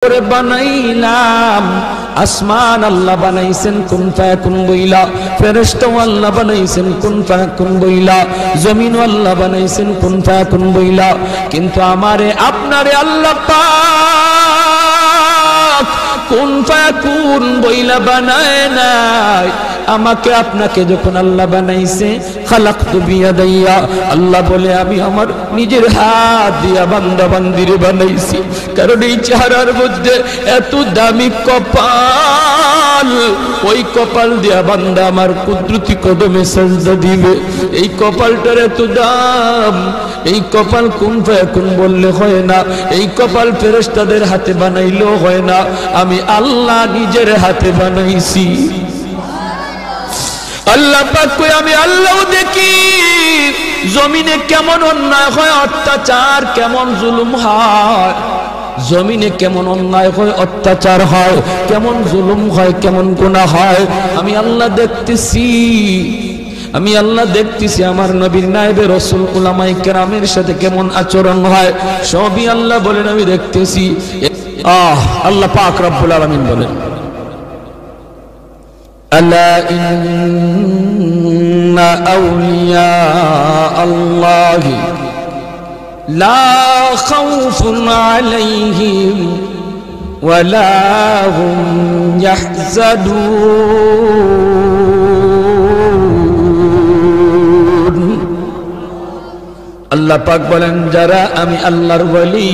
করে বানাইলাম। আসমান আল্লাহ বানাইছেন কুন ফায়াকুন বইলা, ফেরেশতা আল্লাহ বানাইছেন কুন ফায়াকুন বইলা, জমিন আল্লাহ বানাইছেন কুন ফায়াকুন বইলা। কিন্তু আমারে আপনারে আল্লাহ পাক কুন ফায়াকুন বইলা বানায় নাই। আমাকে আপনাকে যখন আল্লাহ বানাইছে, খালাকতু বিয়াদাইয়া, আল্লাহ বলে আমি আমার নিজের হাত দিয়া বান্দা বান্দিরে বানাইছি। কারণ এই চেহারার মধ্যে এত দামি কপাল, ওই কপাল দিয়া বান্দা আমার কুদরতি কদমে সাজদা দিবে। এই কপালটার এত দাম। এই কপাল কুন ফায়াকুন বললে হয় না, এই কপাল ফেরেশতাদের হাতে বানাইলেও হয় না, আমি আল্লাহ নিজের হাতে বানাইছি। আল্লাহ পাক কই আমি আল্লাহও দেখি জমিনে কেমন অন্যায় হয়, অত্যাচার কেমন জুলুম হয়, জমিনে কেমন অন্যায় হয়, অত্যাচার হয়, কেমন জুলুম হয়, কেমন গুনাহ হয়, আমি আল্লাহ দেখতেছি। আমি আল্লাহ দেখতেছি আমার নবীর নায়েবে রাসূল উলামায়ে কেরামের সাথে কেমন আচরণ হয়, সবই আল্লাহ বলেন আমি দেখতেছি। আল্লাহ পাক রব্বুল আলামিন বলেন ألا إن أولياء الله لا خوف عليهم ولا هم يحزنون। আল্লাহ পাক বলেন যারা আমি আল্লাহর ওলি,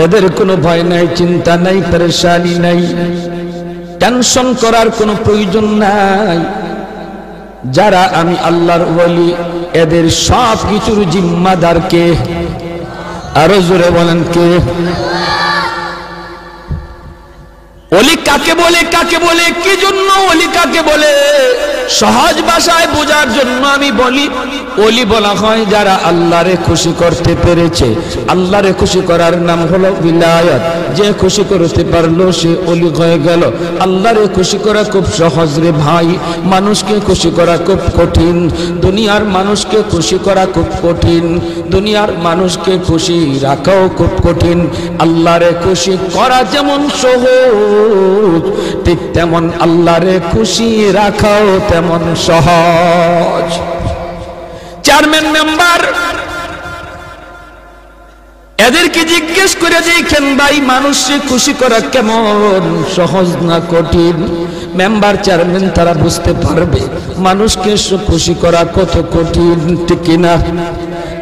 এদের কোনো ভয় নাই, চিন্তা নাই, পেরেশানি নাই, টেনশন করার কোনো প্রয়োজন নাই। যারা আমি আল্লাহর ওলি, এদের সব কিছুর জিম্মাদার কে? আরো জোরে বলেন কে? ওলি কাকে বলে? কাকে বলে? কি জন্য ওলি কাকে বলে? সহজ ভাষায় বোঝার জন্য আমি বলি, ওলি বলা হয় যারা আল্লাহরে খুশি করতে পেরেছে। আল্লাহরে খুশি করার নাম হলো বিলায়াত। যে খুশি করতে পারলো সে ওলি হয়ে গেল। আল্লাহরে খুশি করা খুব সহজ রে ভাই, মানুষকে খুশি করা খুব কঠিন। দুনিয়ার মানুষকে খুশি করা খুব কঠিন, দুনিয়ার মানুষকে খুশি রাখাও খুব কঠিন। আল্লাহরে খুশি করা যেমন সহজ, ঠিক তেমন আল্লাহরে খুশি রাখাও তেমন সহজ। চেয়ারম্যান মেম্বার এদেরকে জিজ্ঞেস করে দেখেন ভাই, মানুষকে খুশি করা কেমন সহজ না কঠিন? মেম্বার চেয়ারম্যান তারা বুঝতে পারবে মানুষকে খুশি করা কত কঠিন, ঠিক কিনা?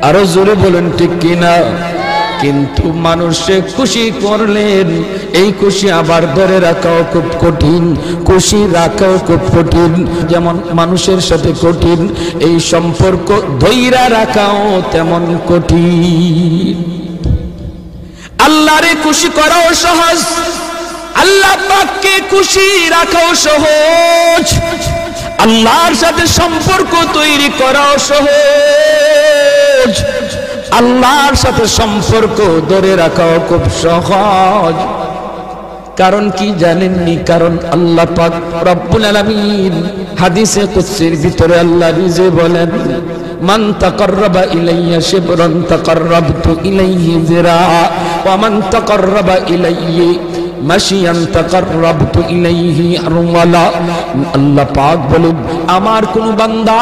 আরো জোরে বলেন ঠিক কিনা? কিন্তু মানুষে খুশি করলেন, এই খুশি আবার ধরে রাখাও খুব কঠিন, খুশি রাখাও খুব কঠিন। যেমন মানুষের সাথে কঠিন, এই সম্পর্ক ধইরা রাখাও তেমন কঠিন। আল্লাহরে খুশি করাও সহজ, আল্লাহ পাককে খুশি রাখাও সহজ, আল্লাহর সাথে সম্পর্ক তৈরি করাও সহজ, আল্লাহর সাথে সম্পর্ক ধরে রাখাও খুব সহজ। কারণ কি জানেননি? কারণ আল্লাহ পাক রব্বুল আলামিন হাদিসে কুদসির ভিতরে আল্লাহ নিজে বলেন, মান তাকাররাবা ইলাইয়া শিবরান তাকাররাবতু ইলাইহি যিরা ওয়া মান তাকাররাবা ইলাইহি মাশিয়ান তাকাররাবতু ইলাইহি আরওয়ালা। আল্লাহ পাক বলেন আমার কোন বান্দা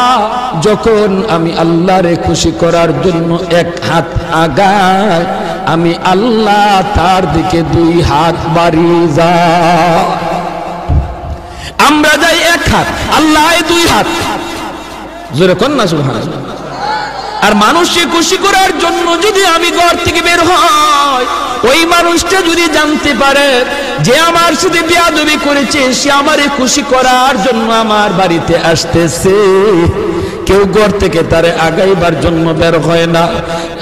যখন আমি আল্লাহরে খুশি করার জন্য এক হাত আগায়, আমি আল্লাহ তার দিকে দুই হাত বাড়িয়ে যায়। আমরা যাই এক হাত, আল্লাহ দুই হাত। জোরে কোন না সুবহানাল্লাহ। আর মানুষকে খুশি করার জন্য যদি আমি ঘর থেকে বের হই, ওই মানুষটা যদি জানতে পারে যে আমার সাথে বেয়াদবি করেছে, সে আমারে খুশি করার জন্য আমার বাড়িতে আসতেছে, কেউ ঘর থেকে তারে আগাইবার জন্য বের হয় না।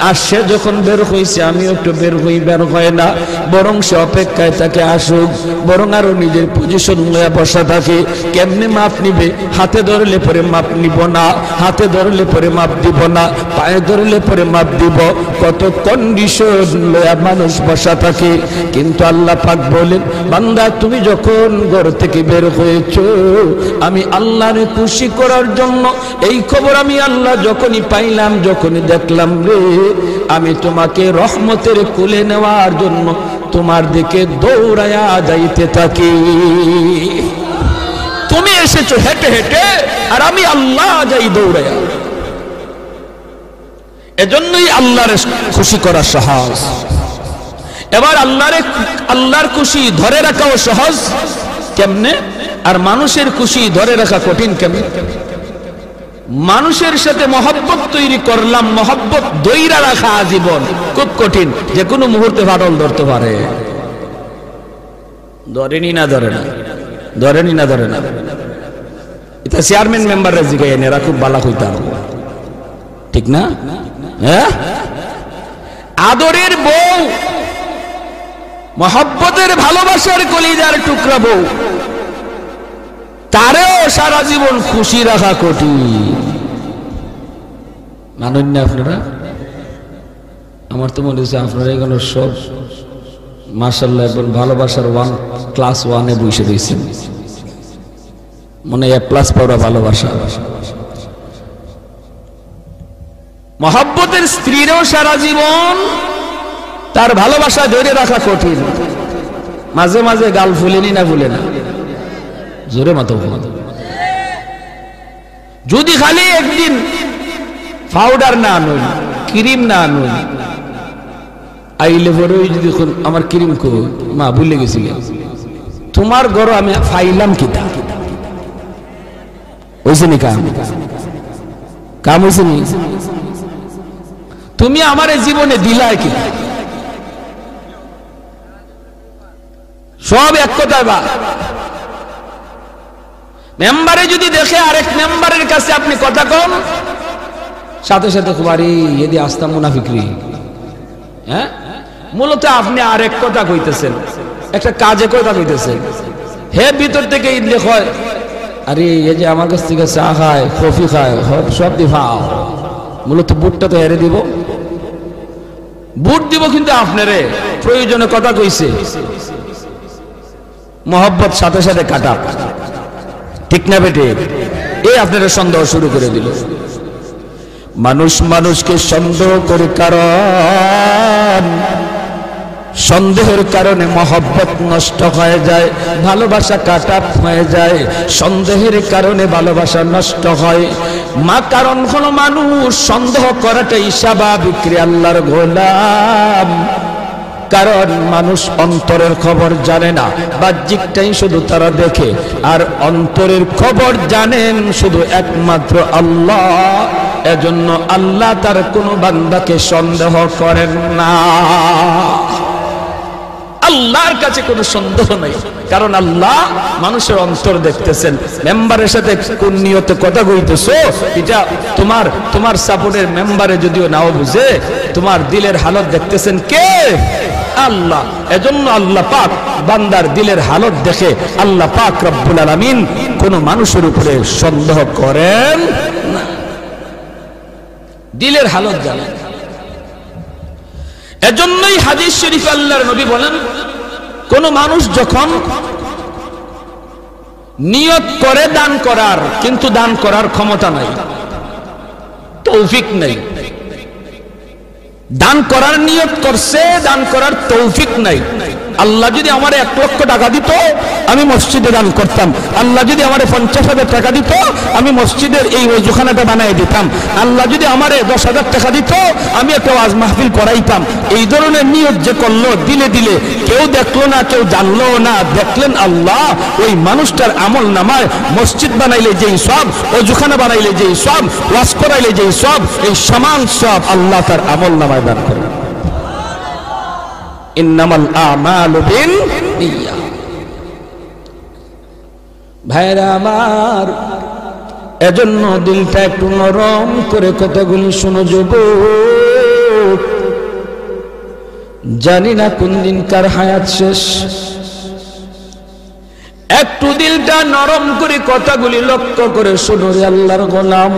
আর সে যখন বের হইছে আমিও একটু বের হই, বের হয় না, বরং সে অপেক্ষায় তাকে আসুক, বরং আরো নিজের পজিশন নিয়ে বসা থাকে। কেমনে মাপ নিবে? হাতে ধরলে পরে মাপ নিব না, হাতে ধরলে পরে মাপ দিব না, পায়ে ধরলে পরে মাপ দিব, কত কন্ডিশন লয়া মানুষ বসা থাকে। কিন্তু আল্লাহ পাক বলেন, বান্দা তুমি যখন ঘর থেকে বের হয়েছো, আমি আল্লাহরে খুশি করার জন্য, এই খবর আমি আল্লাহ যখনই পাইলাম, যখনই দেখলাম রে, আমি তোমাকে রহমতের কোলে নেওয়ার জন্য তোমার দিকে দৌড়ায়া যাইতে থাকি। তুমি এসেছো হেঁটে হেঁটে, আর আমি আল্লাহ যাই দৌড়ায়া। এজন্যই আল্লাহর খুশি করা সহজ। এবার আল্লাহর খুশি ধরে রাখাও সহজ কেমনে, আর মানুষের খুশি ধরে রাখা কঠিন কেমনে? মানুষের সাথে মহব্বত তৈরি করলাম, মহব্বত দইরা রাখা আজীবন খুব কঠিন, যে কোনো মুহূর্তে ফাটল ধরতে পারে। ধরেনি না ধরে না, ধরেনি না ধরে না। এটা চেয়ারম্যান মেম্বাররা জিগাই এরা খুব বালা হইতাম, ঠিক না? হ্যাঁ, আদরের বউ, মহব্বতের ভালোবাসার কলিজার টুকরা বউ, তারেও সারা জীবন খুশি রাখা কঠিন। মানেন না আপনারা? আমার তো মনে হচ্ছে আপনারা এগুলো সব মাশাআল্লাহ একবার ভালোবাসার ক্লাস 1-এ বসে দিয়েছেন, মনে A+ পাওয়া ভালোবাসা। মহব্বতের স্ত্রীরও সারা জীবন তার ভালোবাসা ধরে রাখা কঠিন। মাঝে মাঝে গাল ফুলেনি না ফুলে না? জোরে মাতো। যদি খালি একদিন পাউডার না আনুন, ক্রিম না আনুন, আইলে পরে যদি আমার ক্রিম কো মা ভুলে গেছি, তোমার ঘর আমি ফাইলাম কিতা হয়েছে নি? কাম হয়েছে নি? তুমি আমার জীবনে দিলাই কি? সব এক কথায় বা মেম্বারে যদি দেখে আরেক মেম্বারের কাছে আপনি কথা কম, সাথে সাথে কুমারী এদি আস্তা মুনাফিকরি। হ্যাঁ, মূলত আপনি আরেক কথা কইতেছেন, একটা কাজে কথা কইতেছেন। হে ভিতর থেকে ইদলে হয়, আরে এই যে আমার কাছ থেকে চা খায়, কফি খায়, সব দিফাও, মূলত বুটটা তো হেরে দিব, বুট দিব, কিন্তু আপনারে প্রয়োজনে কথা কইছে, মহব্বত সাথে সাথে কাটা, ঠিক না বেটে? এই আপনারা সন্দেহ শুরু করে দিল। মানুষ মানুষকে সন্দেহ করে, কারণ সন্দেহের কারণে মহব্বত নষ্ট হয়ে যায়, ভালোবাসা কাটা হয়ে যায়, সন্দেহের কারণে ভালোবাসা নষ্ট হয়। কারণ হলো মানুষ সন্দেহ করাটাই স্বাভাবিক রে আল্লাহর গোলাম। কারণ মানুষ অন্তরের খবর জানে না, বাহ্যিকটাই শুধু তারা দেখে, আর অন্তরের খবর জানেন শুধু একমাত্র আল্লাহ। এজন্য আল্লাহ তার কোনো বান্দাকে সন্দেহ করেন না। আল্লাহর কাছে কোনো সন্দেহ নাই, কারণ আল্লাহ মানুষের অন্তর দেখতেছেন। মেম্বারের সাথে কোন নিয়তে কথা কইতেছো, এটা তোমার সাপোর্টের মেম্বারে যদিও নাও বুঝে, তোমার দিলের হালত দেখতেছেন কে? আল্লাহ। এজন্য আল্লাহ পাক বান্দার দিলের হালত দেখে আল্লাহ পাক রব্বুল আলামিন কোন মানুষের উপরে সন্দেহ করেন না, দিলের হালত জানেন। এজন্যই হাদিস শরীফে আল্লাহর নবী বলেন, কোন মানুষ যখন নিয়ত করে দান করার, কিন্তু দান করার ক্ষমতা নাই, তৌফিক নাই, দান করার নিয়ত করছে, দান করার তৌফিক নাই। আল্লাহ যদি আমার 1 লক্ষ টাকা দিত, আমি মসজিদে দান করতাম। আল্লাহ যদি আমার 50,000 টাকা দিত, আমি মসজিদের এই ওয়াজখানাটা বানিয়ে দিতাম। আল্লাহ যদি আমার 10,000 টাকা দিত, আমি একটা ওয়াজ মাহফিল করাইতাম। এই ধরনের নিয়ত যে করলো দিলে দিলে, কেউ দেখলো না, কেউ জানলো না, দেখলেন আল্লাহ, ওই মানুষটার আমল নামায় মসজিদ বানাইলে যেই সব, ওয়াজখানা বানাইলে যেই সব, ওয়াজ করাইলে যেই সব, এই সমান সব আল্লাহ তার আমল নামায় দান করেন। ইন্নামাল আমালু বিন্নিয়াত। ভাইরা আমার, এজন্য দিলটা একটু নরম করে কথাগুলি শোনো যুবক। জানি না কোন দিন কার হায়াত শেষ, একটু দিলটা নরম করে কথাগুলি লক্ষ্য করে শোনো রে আল্লাহর গোলাম।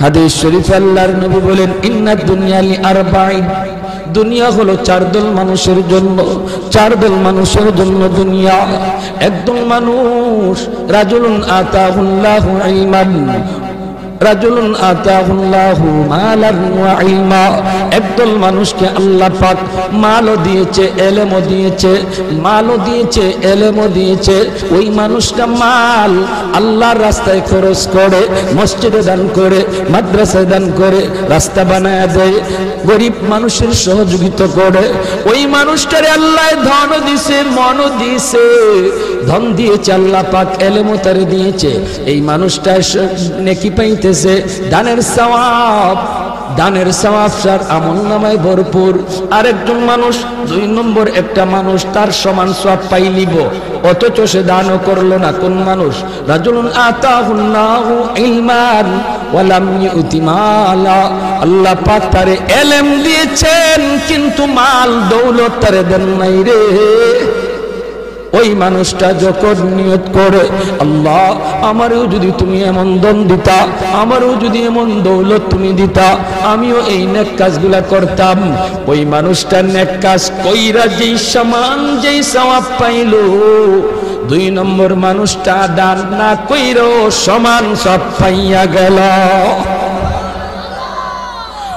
হাদিস শরীফে আল্লাহর নবী বলেন, ইন্নাদ দুনিয়া লিআরবাঈন, দুনিয়া হলো 4 দল মানুষের জন্য, 4 দল মানুষের জন্য দুনিয়া। একদল মানুষ, রাজুলুন আতাহুল্লাহু ইলমান রাজুলুন আতাহুল্লাহু মালান ওয়া ইলমা, একদল মানুষকে আল্লাহ পাক মালও দিয়েছে, ইলমও দিয়েছে, মালও দিয়েছে, ইলমও দিয়েছে। ওই মানুষটা মাল আল্লাহর রাস্তায় খরচ করে, মসজিদে দান করে, মাদ্রাসায় দান করে, রাস্তা বানায় দেয়, গরিব মানুষের সহযোগিতা করে। ওই মানুষটারে আল্লাহ ধন দিয়েছে, মন দিয়েছে, ধন দিয়েছে আল্লাহ পাক, ইলমও তারে দিয়েছে। এই মানুষটা নেকি পাইতেছে, দানের সওয়াব, দানের সওয়াব তার আমলনামায় ভরপুর। আরেকজন মানুষ, 2 নম্বর একটা মানুষ তার সমান সওয়াব পাইলিব, অথচ সে দানও করলো না। কোন মানুষ? রাজুলুন আতাহুল্লাহু ইলমান ওয়া লাম ইউতি মালা, আল্লাহ পাক তারে ইলম দিয়েছেন কিন্তু মাল দৌলত তারে দেন নাই রে। ওই মানুষটা যখন নিয়ত করে, আল্লাহ আমারও যদি তুমি এমন ধন দিতা, আমারও যদি এমন দৌলত তুমি দিতা, আমিও এই নেক কাজগুলা করতাম। ওই মানুষটা নেক কাজ কইরা যেই সমান যেই সওয়াব পাইল, 2 নম্বর মানুষটা দান না কইরো সমান সব পাইয়া গেল।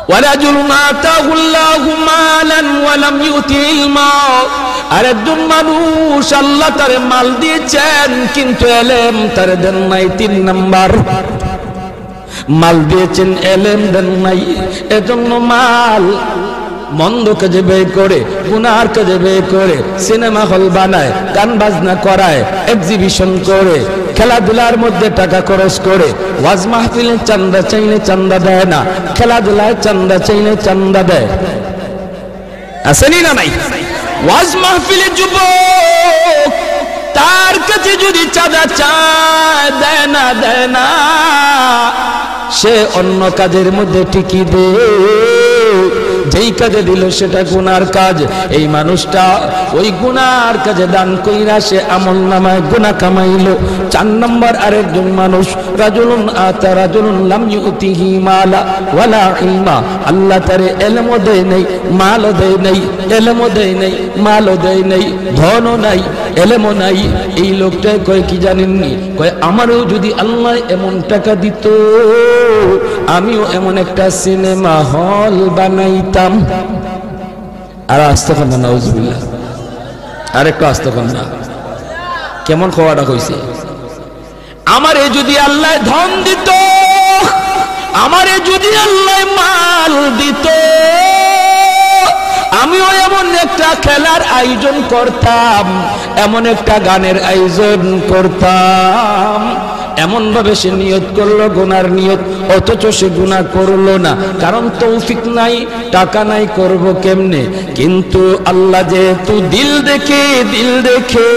ওয়ারাজুলুন আতাহুল্লাহু মালান ওয়া লাম ইউতি ইলমা, আরেকজন মানুষ আল্লাহ তারে মাল দিয়েছেন কিন্তু ইলম তারে দেন নাই। 3 নাম্বার, মাল দিয়েছেন ইলম দেন নাই, এজন্য মাল মন্দ কাজে ব্যয় করে, গুনার কাজে ব্যয় করে, সিনেমা হল বানায়, গান বাজনা করায়, এক্সিবিশন করে, খেলাধুলার মধ্যে টাকা খরচ করে, ওয়াজ মাহফিলে চান্দা চাইলে চান্দা দেয় না, খেলাধুলায় চান্দা চাইলে চান্দা দেয়। আসেনি না নাই? ওয়াজ মাহফিলে যুবক তার কাছে যদি চাঁদা চায়, দেয় না, দেয় না, সে অন্য কাজের মধ্যে টিকি দে, যেই কাজে দিল সেটা গুনার কাজ। এই মানুষটা ওই গুনার কাজে দান কইরা সে আমলনামায় গুনাহ কামাইলো। 4 নম্বর আরেকজন মানুষ, রাজুলুন আতা রাজুলুন লাম ইউতিহি মালা ওয়ালা ইলমা, আল্লাহ তারে ইলমও দেয় নাই, মালও দেয় নাই, ইলমও দেয় নাই, মালও দেয় নাই, ধনও নাই, ইলমও নাই। এই লোকটাই কয় কি জানেননি? কয় আমারও যদি আল্লাহ এমন টাকা দিত, আমিও এমন একটা সিনেমা হল বানাইতাম। আর আস্তাগফিরুল্লাহ, নাউজুবিল্লাহ, আরেকটা আস্তাগফিরুল্লাহ। কেমন খোয়াটা কইছে? আমারে যদি আল্লাহ ধন দিত, আমারে যদি আল্লাহ মাল দিত, আমিও এমন একটা খেলার আয়োজন করতাম, এমন একটা গানের আয়োজন করতাম। এমন ভাবে সে নিয়ত করলো, গুনার নিয়ত, অথচ সে গুনাহ করলো না, কারণ তৌফিক নাই, টাকা নাই, করব কেমনে? কিন্তু আল্লাহ যেহেতু দিল দেখে, দিল দেখে,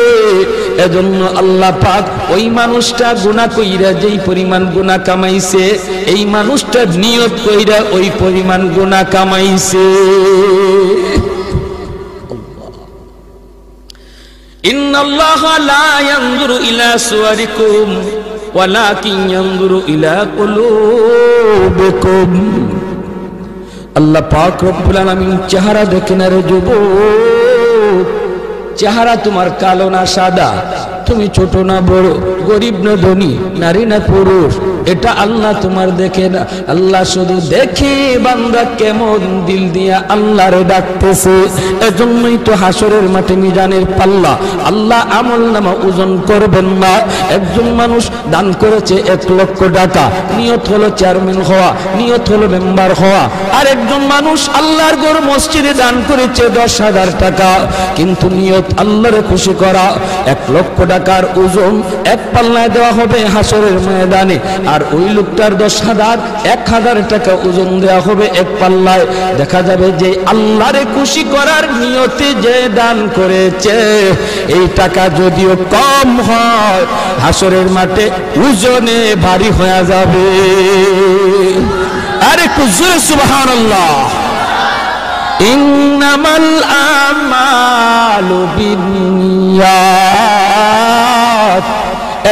এজন্য আল্লাহ পাক ওই মানুষটা গুনাহ কইরা যেই পরিমাণ গুনাহ কামাইছে, এই মানুষটা নিয়ত কইরা ওই পরিমাণ গুনাহ কামাইছে। ইন্নাল্লাহা লা ইয়ানজুরু ইলা সুওয়ারিকুম ওয়ালাকিন ইয়ানজুরু ইলা কুলুবিকুম, আল্লাহ পাক রব্বুল আলামিন চেহারা দেখেন। রে যুবক, চেহারা তোমার কালো না সাদা, তুমি ছোট না বড়, গরিব না ধনী, নারী না পুরুষ, এটা আল্লাহ তোমার দেখে না। আল্লাহ শুধু দেখে বান্দা কেমন দিল দিয়া আল্লাহরে ডাকতেছে। এজন্যই তো হাসরের মাঠে মিজানের পাল্লা আল্লাহ আমলনামা ওজন করবেন না। একজন মানুষ দান করেছে 1 লক্ষ টাকা, নিয়ত হলো চেয়ারম্যান হওয়া, নিয়ত হলো মেম্বার হওয়া। আর একজন মানুষ আল্লাহর ঘর মসজিদে দান করেছে 10,000 টাকা, কিন্তু নিয়ত আল্লাহরে খুশি করা। 1 লক্ষ টাকার ওজন 1 পাল্লায় দেওয়া হবে হাসরের ময়দানে, আর ওই লোকটার 10,000 টাকা ওজন দেওয়া হবে 1 পাল্লায়। দেখা যাবে যে আল্লাহরে খুশি করার নিয়তে যে দান করেছে, এই টাকা যদিও কম হয়, হাসরের মাঠে ওজনে ভারী হয়ে যাবে। আরে কুজুরে সুবহানাল্লাহ। ইন্নামাল আমালু বিন্নিয়াত,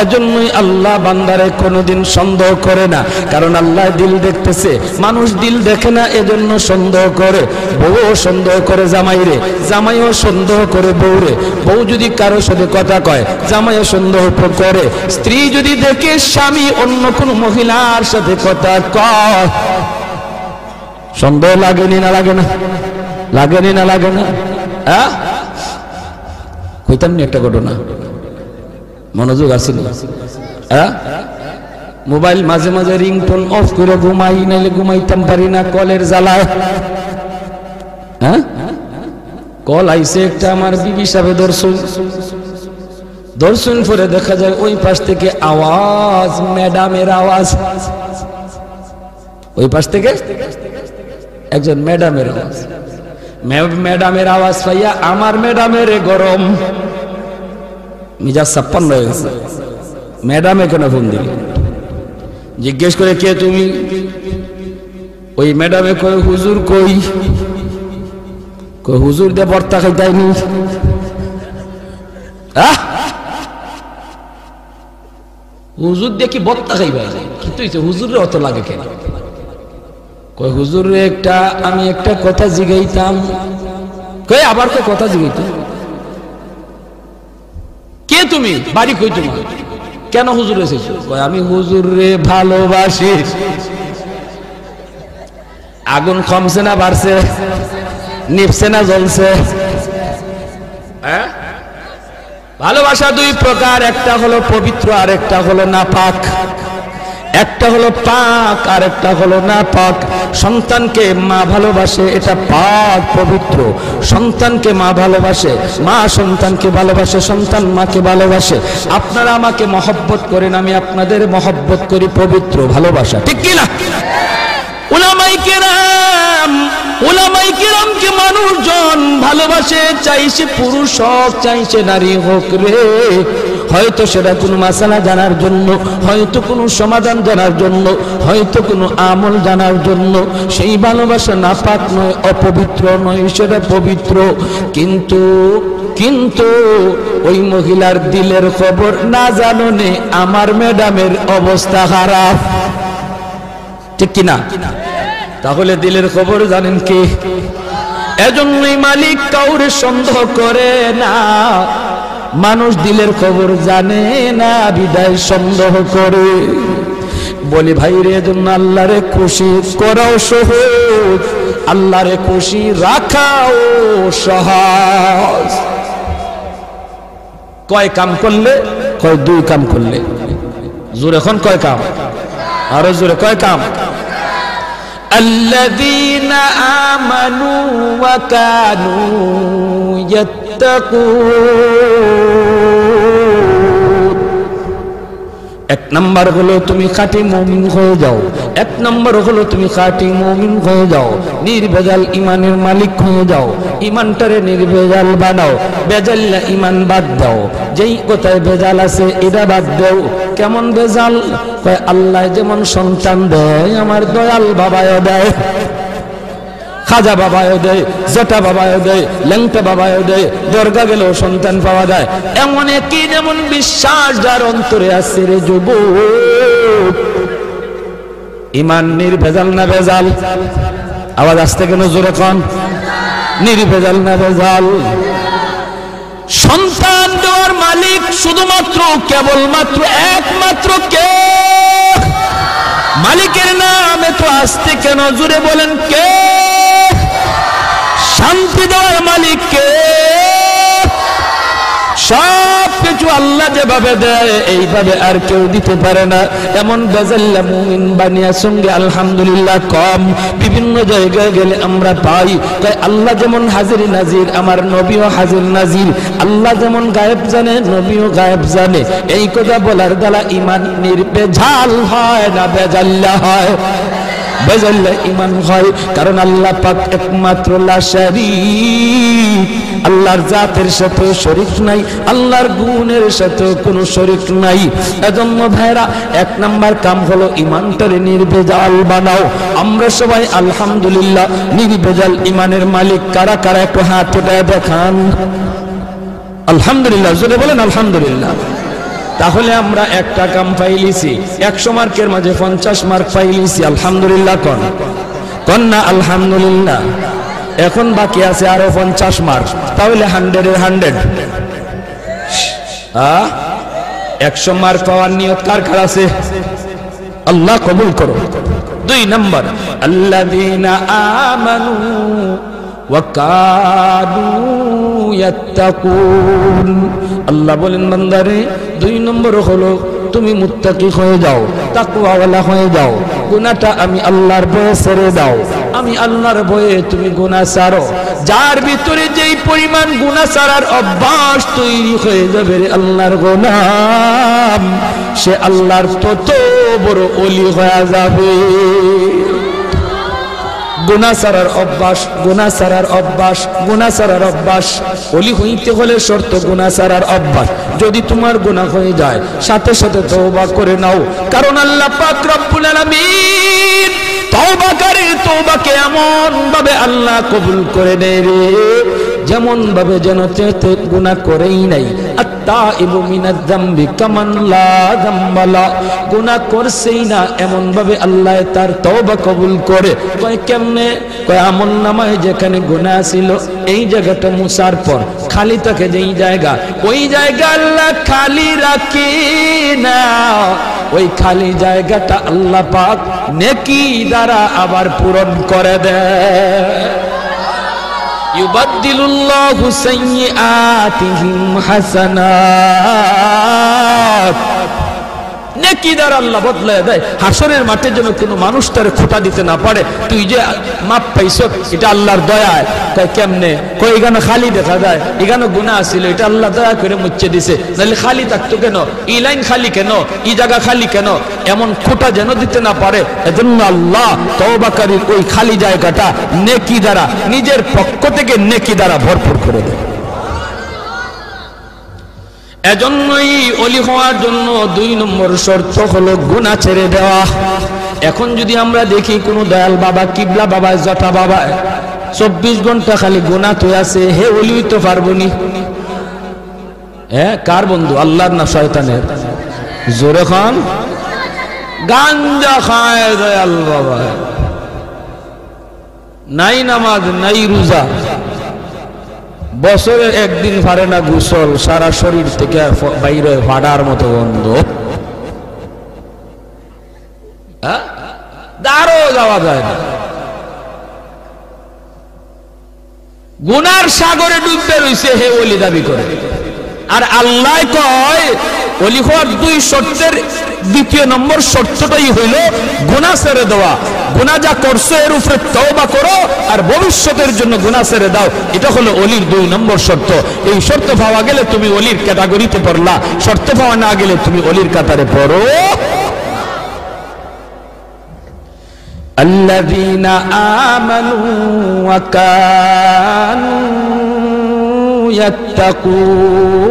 এজন্যই আল্লাহ বান্দারে কোনোদিন সন্দেহ করে না, কারণ আল্লাহ দিল দেখতেছে, মানুষ দিল দেখে না, এজন্য সন্দেহ করে। বউ সন্দেহ করে জামাইরে, জামাইও সন্দেহ করে বউরে। বউ যদি কারো সাথে কথা কয়, জামাইও সন্দেহ করে। স্ত্রী যদি দেখে স্বামী অন্য কোনো মহিলার সাথে কথা কয়, সন্দেহ লাগেনি না লাগে না? লাগেনি না লাগে না? হ্যাঁ, কইতাম নি একটা ঘটনা, মনোযোগ আসেনি? হ্যাঁ, মোবাইল মাঝে মাঝে রিংটোন অফ করে ঘুমাই, নাইলে ঘুমাইতাম পারি না কলের জ্বালায়। হ্যাঁ, কল আইছে একটা, আমার বিবি সাহেব দর্শন করে দেখা যায় ওই পাশ থেকে আওয়াজ, ম্যাডামের আওয়াজ। ওই পাশ থেকে একজন ম্যাডামের আওয়াজ, ম্যাডামের আওয়াজ পাইয়া আমার ম্যাডামের গরম মিজাজ 56 হয়ে গেছে। ম্যাডামে কেন ফোন দিল? জিজ্ঞেস করে কে তুমি? ওই ম্যাডামে কই হুজুর কই? হুজুর দিয়ে বর্তা খাইতাইনি। হুজুর দিয়ে কি বর্তা খাইবা? কিন্তু হুজুরের অত লাগে কেন? কই হুজুরে একটা আমি একটা কথা জিগাইতাম। কই আবার কই কথা জিগাইতাম? কে তুমি? বাড়ি কই তোমার? কেন হুজুর এসেছো? কই আমি হুজুরে ভালোবাসি। আগুন কমছে না বাড়ছে? নিভছে না জ্বলছে? হ্যাঁ, ভালোবাসা দুই প্রকার, একটা হলো পবিত্র আর একটা হলো নাপাক। একটা হলো পাক আর একটা হলো নাপাক। সন্তানকে মা ভালোবাসে, এটা পাক পবিত্র। সন্তানকে মা ভালোবাসে, মা সন্তানকে ভালোবাসে, সন্তান মাকে ভালোবাসে। আপনারা আমাকে মহব্বত করেন, আমি আপনাদের মহব্বত করি, পবিত্র ভালোবাসা, ঠিক কি না? উলামায়ে কেরামকে মানুষজন ভালোবাসে, চাইছে পুরুষ হোক চাইছে নারী হোক রে। হয়তো সেটা কোনো মাসালা জানার জন্য, হয়তো কোনো সমাধান জানার জন্য, হয়তো কোনো আমল জানার জন্য। সেই ভালোবাসা নাপাক নয়, অপবিত্র নয়, সেটা পবিত্র। কিন্তু ওই মহিলার দিলের খবর না জাননে আমার ম্যাডামের অবস্থা খারাপ, ঠিক কিনা? তাহলে দিলের খবর জানেন কি? এজন্যই মালিক কাউরে সন্দেহ করে না। মানুষ দিলের খবর জানে না, বিদায় সন্দেহ করে। বলি ভাই রে, এজন্য আল্লাহরে খুশি করাও সহজ, আল্লাহরে খুশি রাখাও সহজ। কয় কাম করলে? কয় দুই কাম করলে। জোরে এখন কয় কাম? আরো জোরে কয় কাম? الذين آمنوا وكانوا يتقون। এক নাম্বার হলো তুমি খাঁটি মুমিন হয়ে যাও। এক নাম্বার হলো তুমি খাঁটি মুমিন হয়ে যাও, নির্ভেজাল ইমানের মালিক হয়ে যাও। ইমানটারে নির্ভেজাল বানাও, বেজাল্লা ইমান বাদ দাও। যেই কোথায় ভেজাল আছে এটা বাদ দাও। কেমন ভেজাল? কয় আল্লাহ যেমন সন্তান দেয়, আমার দয়াল বাবাও দেয়, খাজা বাবাও দেয়, জেঠা বাবাও দেয়, ল্যাংটা বাবাও দেয়। দরগা গেলেও সন্তান পাওয়া যায়। এমন একই যেমন বিশ্বাস যার অন্তরে আছে রে যুবক। ইমান নির্ভেজাল না ভেজাল? আওয়াজ আসতে কেন জোরে কন? নির্ভেজাল না ভেজাল? সন্তান দেওয়ার মালিক শুধুমাত্র কেবলমাত্র একমাত্র কে? মালিকের নাম এত আসতে কেন? জুড়ে বলেন কে? শান্তি দেওয়ার মালিক কে? সব কিছু আল্লাহ যেভাবে দেয় এইভাবে আর কেউ দিতে পারে না। এমন বেজাল্লা মুমিন বানিয়ার সঙ্গে আলহামদুলিল্লাহ কম। বিভিন্ন জায়গায় গেলে আমরা পাই তাই আল্লাহ যেমন হাজির নাজির, আমার নবীও হাজির নাজির। আল্লাহ যেমন গায়েব জানে, নবীও গায়েব জানে। এই কথা বলার দ্বারা ইমান নির্ভেজাল হয় না বেজাল্লা হয়? বেজাল্লা ইমান হয়, কারণ আল্লাহ পাক একমাত্র লা শারীক। আল্লাহর জাতের সাথে শরীক নাই, আল্লাহর গুণের সাথে কোনো শরীক নাই। এজন্য ভাইরা এক নাম্বার কাম হলো ইমানটারে নির্ভেজাল বানাও। আমরা সবাই আলহামদুলিল্লাহ নির্ভেজাল ইমানের মালিক কারা কারা একটু হাত উঠায় দেখান। আলহামদুলিল্লাহ, জোরে বলেন আলহামদুলিল্লাহ। তাহলে আমরা একটা কাম পাইলিছি, 100 মার্কের মাঝে 50 মার্ক পাইলিছি। আলহামদুলিল্লাহ কোন না আলহামদুলিল্লাহ। এখন বাকি আছে আরো 50 মার্ক, তাহলে 100-এর 100। 100 মার্ক পাওয়ার নিয়ত কার কার আছে? আল্লাহ কবুল করো। 2 নম্বর, আল্লাযীনা আমানু ওয়া কানু ইয়াত্তাকুন। আল্লাহ বলেন বান্দারে 2 নম্বর হলো তুমি মুত্তাকি হয়ে যাও, তাকওয়াওয়ালা হয়ে যাও। গুনাহটা আমি আল্লাহর ভয়ে ছেড়ে দাও। আমি আল্লাহর ভয়ে তুমি গুনাহ ছাড়ো। যার ভিতরে যেই পরিমাণ গুনাহ ছাড়ার অভ্যাস তৈরি হয়ে যাবে রে আল্লাহর গোলাম, সে আল্লাহর তত বড় ওলি হয়ে যাবে। গুনাহ ছাড়ার অভ্যাস, গুনাহ ছাড়ার অভ্যাস, গুনাহ ছাড়ার অভ্যাস। ওলি হইতে হলে শর্ত গুনাহ ছাড়ার অভ্যাস। যদি তোমার গুনাহ হয়ে যায় সাথে সাথে তওবা করে নাও, কারণ আল্লাহ পাক রব্বুল আলামিন তওবাকারীর তওবাকে এমন ভাবে আল্লাহ কবুল করে নেয় রে, যেমন ভাবে যেন তেতে গুনাহ করেই নাই। আত্তাইবু মিনাজ যামবি কামান লা যামবা লা, গুনাহ করছেই না এমন ভাবে আল্লাহ তার তওবা কবুল করে। কয় কেমনে? কয় আমলনামায় যেখানে গুনাহ ছিল এই জায়গাটা মুছার পর খালি থাকে যেই জায়গা, ওই জায়গা আল্লাহ খালি রাখে না। ওই খালি জায়গাটা আল্লাহ পাক নেকি দ্বারা আবার পূরণ করে দেয়। ইউবাদদিলুল্লাহু সাইয়্যাতিহিম হাসানাত। নেকি দ্বারা আল্লাহ বদলায় দেয়। হাসরের মাঠে যেন কোনো মানুষ তার খোঁটা দিতে না পারে, তুই যে মাপ পাইছ এটা আল্লাহর দয়ায়। কয় কেমনে? কয় এখানে খালি দেখা যায়, এখানে গুনাহ ছিল, এটা আল্লাহ দয়া করে মুছে দিছে, নাহলে খালি থাকতো কেন? এই লাইন খালি কেন? এই জায়গা খালি কেন? এমন খোঁটা যেন দিতে না পারে, এজন্য আল্লাহ তওবাকারীর ওই খালি জায়গাটা নেকি দ্বারা, নিজের পক্ষ থেকে নেকি দ্বারা ভরপুর করে দেয়। এজন্যই ওলি হওয়ার জন্য 2 নম্বর শর্ত হলো গুনাহ ছেড়ে দেওয়া। এখন যদি আমরা দেখি কোন দয়াল বাবা, কিবলা বাবা, জটা বাবা 24 ঘন্টা খালি গুনাহ তো আছে, হে ওলি তো পারবনি। কার বন্ধু? আল্লাহর না শয়তানের? জোরে খান। গাঞ্জা খায় দয়াল বাবা, নাই নামাজ নাই রোজা, বছরে একদিন পারে না গোসল, সারা শরীর থেকে বাইরে ফাটার মতো গন্ধ। দাঁড়ো যাওয়া যায় না, গুনার সাগরে ডুববে রইছে, হে ওলি দাবি করে। আর আল্লাহ কয় ওলি হওয়ার 2 শর্তের 2 নম্বর শর্তটাই হইল গুনাহ ছেড়ে দেওয়া। গুনাহ যা করছো এর উপরে তওবা করো আর ভবিষ্যতের জন্য গুনাহ ছেড়ে দাও। এটা হলো ওলির 2 নম্বর শর্ত। এই শর্ত পাওয়া গেলে তুমি ওলির ক্যাটাগরিতে পড়লা, শর্ত পাওয়া না গেলে তুমি ওলির কাতারে পড়ো। আল্লাযীনা আমানু ওয়া কানু ইয়াত্তাকুন।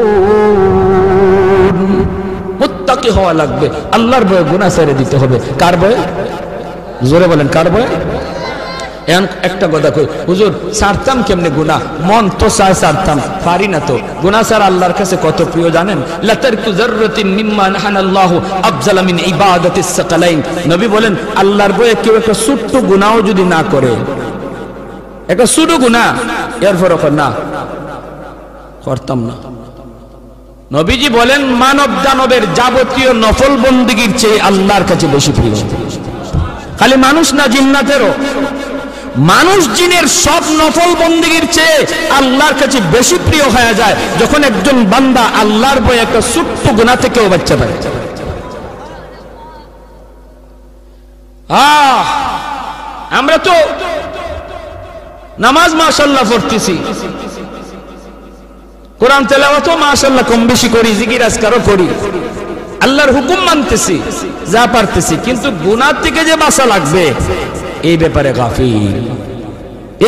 মুত্তাকি হওয়া লাগবে, আল্লাহর ভয়ে গুনাহ ছেড়ে দিতে হবে। কার ভয়ে? জোরে বলেন, কার ভয়ে? একটা কথা কই, হুজুর ছাড়তাম কেমনে গুনাহ? মন তো চায় ছাড়তাম, পারি না তো। গুনাহ ছাড়া আল্লাহর কাছে কত প্রিয় জানেন? লা তারকু যাররাতিন মিম্মা নাহানাল্লাহু আফজালা মিন ইবাদাতিস সাকালাইন। নবী বলেন আল্লাহর ভয়ে কেউ একটা ছোট্ট গুনাহও যদি না করে, একটা ছোট গুনাহ, এরপর না করতাম না। নবীজি বলেন মানব দানবের যাবতীয় নফল বন্দেগীর চেয়ে আল্লাহর কাছে বেশি প্রিয়। খালি মানুষ না, জিন্নাতেরও। মানুষ জিনের সব নফল বন্দেগীর চেয়ে আল্লাহর কাছে বেশি প্রিয় হয়ে যায় যখন একজন বান্দা আল্লাহর ভয়ে একটা ছোট্ট গুনাহ থেকেও বাঁচতে পারে। আমরা তো নামাজ মাশাআল্লাহ পড়তেছি, কোরআন তেলাওয়াতও মাশাআল্লাহ কম বেশি করি, জিকির আজকারও করি, আল্লাহর হুকুম মানতেছি যা পারতেছি, কিন্তু গুনাহ থেকে যে বাঁচা লাগবে এই ব্যাপারে গাফিল।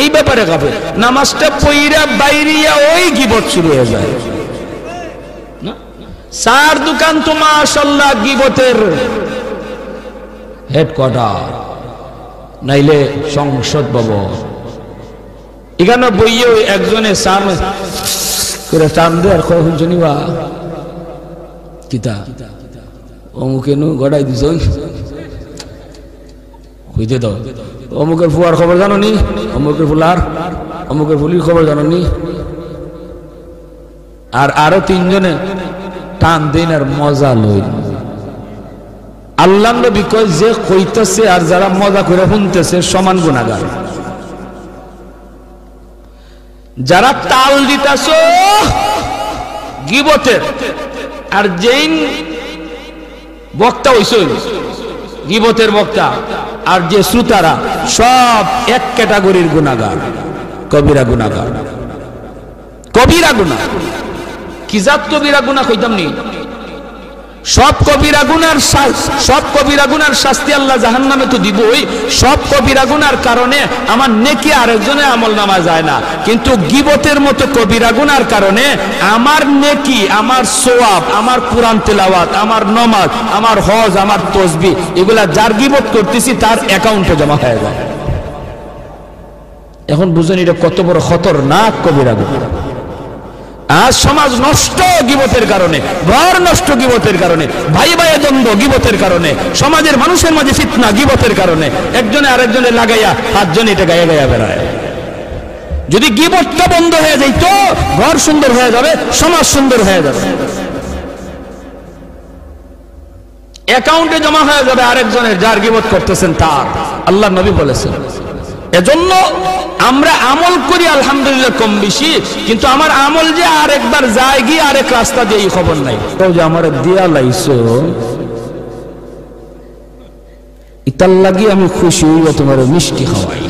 এই ব্যাপারে গাফিল। নামাজটা পইরা বাইরিয়া ওই গীবত শুরু হয়ে যায়। চার দোকান তো মাশাআল্লাহ গীবতের হেডকোয়ার্টার, নাইলে সংসদ ভবন। এখানে বইয়ে একজনে সামনে করে টান দেয় আর কখন জানিবা কিতা অমুকে নু গড়াই দিছ হইতে দাও অমুকের ফুয়ার খবর জানো নি অমুকের ফুলার অমুকের ফুলির খবর জানো নি আর আরো তিনজনে টান দেন আর মজা লইন আল্লাহ নবী কয় যে কইতেছে আর যারা মজা করে শুনতেছে সমান গুনাহগার যারা তাল দিতেছ গীবতের আর যেই বক্তা হইছে গীবতের বক্তা আর যে শ্রোতারা সব এক ক্যাটাগরির গুনাহগার কবিরা গুনাহগার কবিরা গুনাহ কি জাত কবিরা গুনাহ কইতাম নি সব কবিরা গুনার শাস্তি আল্লাহ জাহান্নামে তো দিবই সব কবিরা গুনার কারণে আমার নেকি আরেকজনের আমলনামা যায় না কিন্তু গীবতের মতো কবিরা গুনার কারণে আমার নেকি আমার সওয়াব আমার কুরআন তেলাওয়াত আমার নামাজ আমার হজ আমার তাসবিহ এগুলা যার গীবত করতেছি তার অ্যাকাউন্টে জমা হয়ে যায় এখন বুঝেন এটা কত বড় খতরনাক কবিরা গুনাহ আজ সমাজ নষ্ট গীবতের কারণে ঘর নষ্ট গীবতের কারণে ভাই ভাইয়ে দ্বন্দ্ব গীবতের কারণে সমাজের মানুষের মাঝে ফিতনা গীবতের কারণে একজনে আরেকজনে লাগাইয়া পাঁচজন এটা গায়ে গায়ে বেড়ায় যদি গীবতটা বন্ধ হয়ে যায় তো ঘর সুন্দর হয়ে যাবে সমাজ সুন্দর হয়ে যাবে অ্যাকাউন্টে জমা হয়ে যাবে আরেকজনের যার গীবত করতেছেন তার আল্লাহ নবী বলেছেন এজন্য আমরা আমল করি আলহামদুলিল্লাহ কম বেশি কিন্তু আমার আমল যে আরেকবার যায় গিয়ে আরেক রাস্তা দিয়ে খবর নাই যে আমার দিয়া লাইছো ইতার লাগি আমি খুশি হইব তোমার মিষ্টি খাওয়াই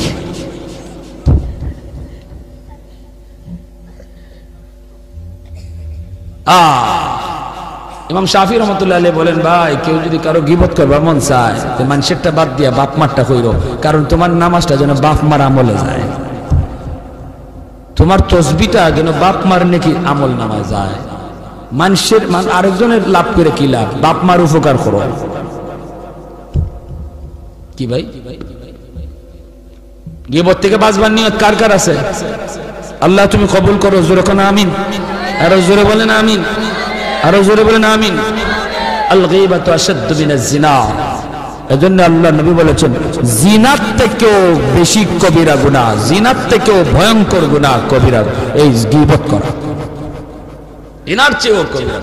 ইমাম শাফি রহমতুল্লাহ আলাইহি বলেন ভাই কেউ যদি কারো গীবত করবার মন চায় তো মানুষেরটা বাদ দিয়া বাপ মারটা কইরো কারণ তোমার নামাজটা যেন বাপ মার আমলে যায় তোমার তসবিহটা যেন বাপ মার নাকি আমল নামা যায় মানুষের আরেকজনের লাভ করে কি লাভ বাপ মার উপকার করো কি ভাই গীবত থেকে বাঁচবার নিয়ত কার কার আছে আল্লাহ তুমি কবুল করো জোরে কোন আমিন আরো জোরে বলেন আমিন আরো জোরে বলেন আমিন আল গীবাতু আশাদ্দু মিনাজ জিনা এজন্য আল্লাহ নবী বলেছেন জিনার থেকেও বেশি কবিরা গুনাহ জিনার থেকেও ভয়ঙ্কর গুনাহ কবিরা এই গীবত করা জিনার চেয়েও কবিরা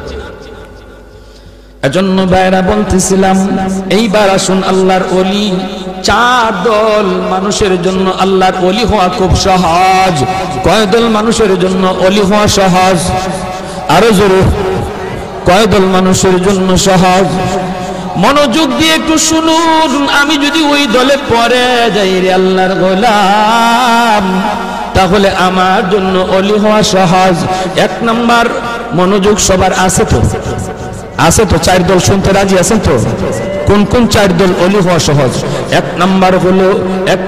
এজন্য ভাইরা বলতেছিলাম এইবার আসুন আল্লাহর ওলি চার দল মানুষের জন্য আল্লাহর ওলি হওয়া খুব সহজ কয় দল মানুষের জন্য ওলি হওয়া সহজ আরো জোরে কয় দল মানুষের জন্য সহজ মনোযোগ দিয়ে একটু শুনুন আমি যদি ওই দলে পড়ে যাই রে আল্লাহর গোলাম তাহলে আমার জন্য ওলি হওয়া সহজ এক নাম্বার মনোযোগ সবার আছে তো চার দল শুনতে রাজি আছেন তো কোন কোন চার দল ওলি হওয়া সহজ এক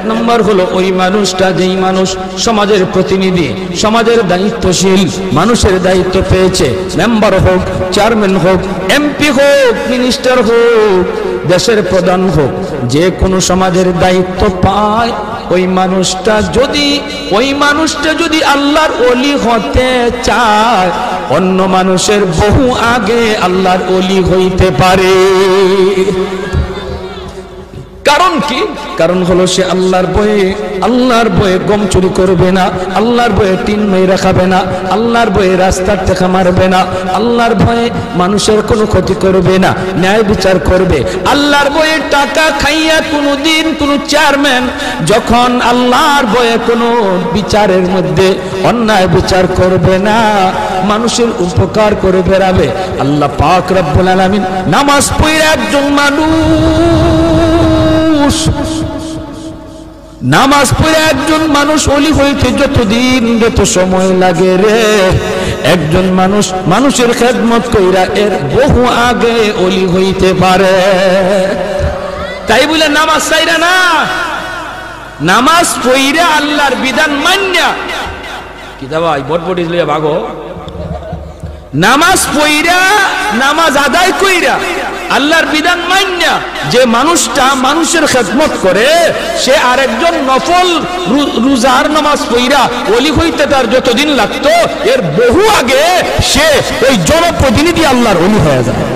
নাম্বার হলো ওই মানুষটা যেই মানুষ সমাজের প্রতিনিধি সমাজের দায়িত্বশীল মানুষের দায়িত্ব পেয়েছে মেম্বার হোক চেয়ারম্যান হোক এমপি হোক মিনিস্টার হোক দেশের প্রধান হোক যে কোনো সমাজের দায়িত্ব পায় ওই মানুষটা যদি আল্লাহর ওলি হতে চায় অন্য মানুষের বহু আগে আল্লাহর ওলি হইতে পারে কারণ কি কারণ হলো সে আল্লাহর ভয়ে গম চুরি করবে না আল্লাহর ভয়ে টিন মেরে খাবে না আল্লাহর ভয়ে রাস্তার থেকে মারবে না আল্লাহর ভয়ে মানুষের কোনো ক্ষতি করবে না ন্যায় বিচার করবে আল্লাহর ভয়ে টাকা খাইয়া কোনোদিন কোনো চেয়ারম্যান যখন আল্লাহর ভয়ে কোনো বিচারের মধ্যে অন্যায় বিচার করবে না মানুষের উপকার করে বেড়াবে আল্লাহ পাক রব্বুল আলামিন নামাজ পড়ে একজন মানুষ ওলি হইতে যত সময় লাগে রে একজন মানুষের খেদমত কইরা এর বহু আগে ওলি হইতে পারে তাই বলে নামাজ চাইরা না নামাজ পড়া আল্লাহর বিধান মান্যা কি দাও ভাই বটবটি লইয়া ভাগো নামাজ পড়া নামাজ আদায় কইরা আল্লাহর বিধান মান্যা যে মানুষটা মানুষের খেদমত করে সে আরেকজন নফল রোজার নামাজ পড়া ওলি হইতে তার যতদিন লাগতো এর বহু আগে সে ওই জনপ্রতিনিধি আল্লাহর ওলি হয়ে যায়